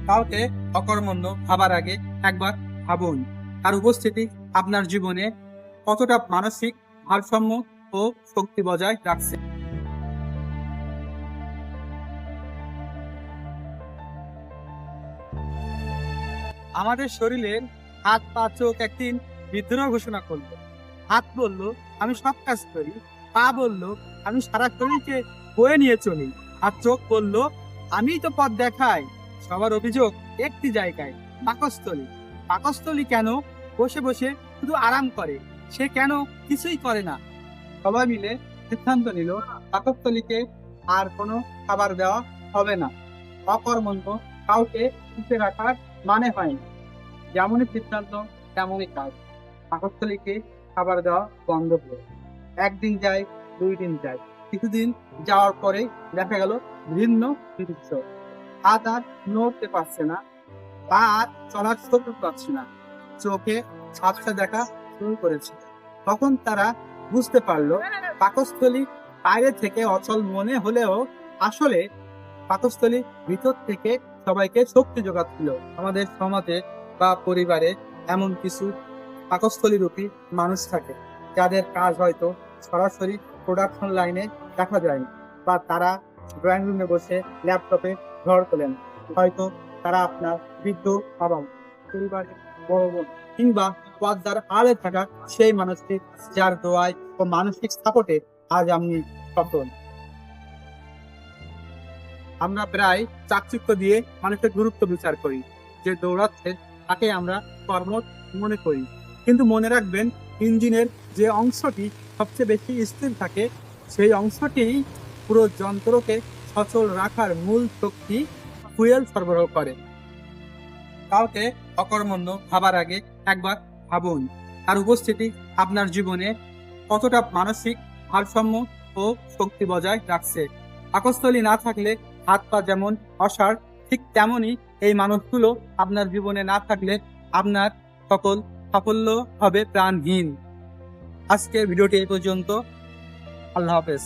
কাউকে অকর্মণ্য ভাবার আগে একবার ভাবুন, তার উপস্থিতি আপনার জীবনে কতটা মানসিক ভারসাম্য ও শক্তি বজায় রাখছে। আমাদের শরীরের হাত পা চোখ একদিন বিদ্রোহ ঘোষণা করলো। হাত বলল, আমি সব কাজ করি। পা বলল, আমি সারা শরীরকে বয়ে নিয়ে চলি। আর চোখ বলল, আমিই তো পথ দেখাই। সবার অভিযোগ একটি জায়গায়, পাকস্থলী। পাকস্থলী কেন বসে বসে শুধু আরাম করে, সে কেন কিছুই করে না? সবাই মিলে সিদ্ধান্ত নিল, পাকস্থলীকে আর কোনো খাবার দেওয়া হবে না। অকর্মণ্য কাউকে সুখে রাখার মানে হয়নি। যেমনই সিদ্ধান্ত তেমনই কাজ। পাকস্থলীকে খাবার দেওয়া বন্ধ করে। একদিন যায়, 2 দিন যায়, কিছুদিন যাওয়ার পরে দেখা গেল ভিন্ন দৃশ্য। হাত আর নড়তে পারছে না, পা আর চলার শক্তি পাচ্ছে না, চোখে ঝাপসা দেখা শুরু করেছে। তখন তারা বুঝতে পারলো, পাকস্থলী বাইরে থেকে অচল মনে হলেও আসলে পাকস্থলী ভিতর থেকে সবাইকে শক্তি যোগাচ্ছিল। আমাদের সমাজে বা পরিবারে এমন কিছু পাকস্থলী রূপী মানুষ থাকে, যাদের কাজ হয়তো সরাসরি প্রোডাকশন লাইনে দেখা যায়, বা তারা ড্রয়িং রুমে বসে ল্যাপটপে ঝড় তোলেন। হয়তো তারা আপনার বৃদ্ধ বাবা, পরিবারের বড় বোন, কিংবা পর্দার আড়ে থাকা সেই মানুষটি যার দোয়ায় ও মানসিক সাপোর্টে আজ আমি সফল। আমরা প্রায় চাকচিক্য দিয়ে মানুষের গুরুত্ব বিচার করি। যে দৌড়াচ্ছে তাকে আমরা কর্মঠ মনে করি, কিন্তু মনে রাখবেন, ইঞ্জিনের যে অংশটি সবচেয়ে বেশি স্থির থাকে, সেই অংশটি পুরো যন্ত্রকে সচল রাখার মূল শক্তি ফুয়েল সরবরাহ করে। কাউকে অকর্মণ্য ভাবার আগে একবার ভাবুন, তার উপস্থিতি আপনার জীবনে কতটা মানসিক ভারসাম্য ও শক্তি বজায় রাখছে। পাকস্থলী না থাকলে হাত পা যেমন অসাড়, ঠিক তেমনই এই মানুষগুলো আপনার জীবনে না থাকলে আপনার সকল সাফল্য হবে প্রাণহীন। আজকের ভিডিওটি এই পর্যন্ত। আল্লাহ হাফেজ।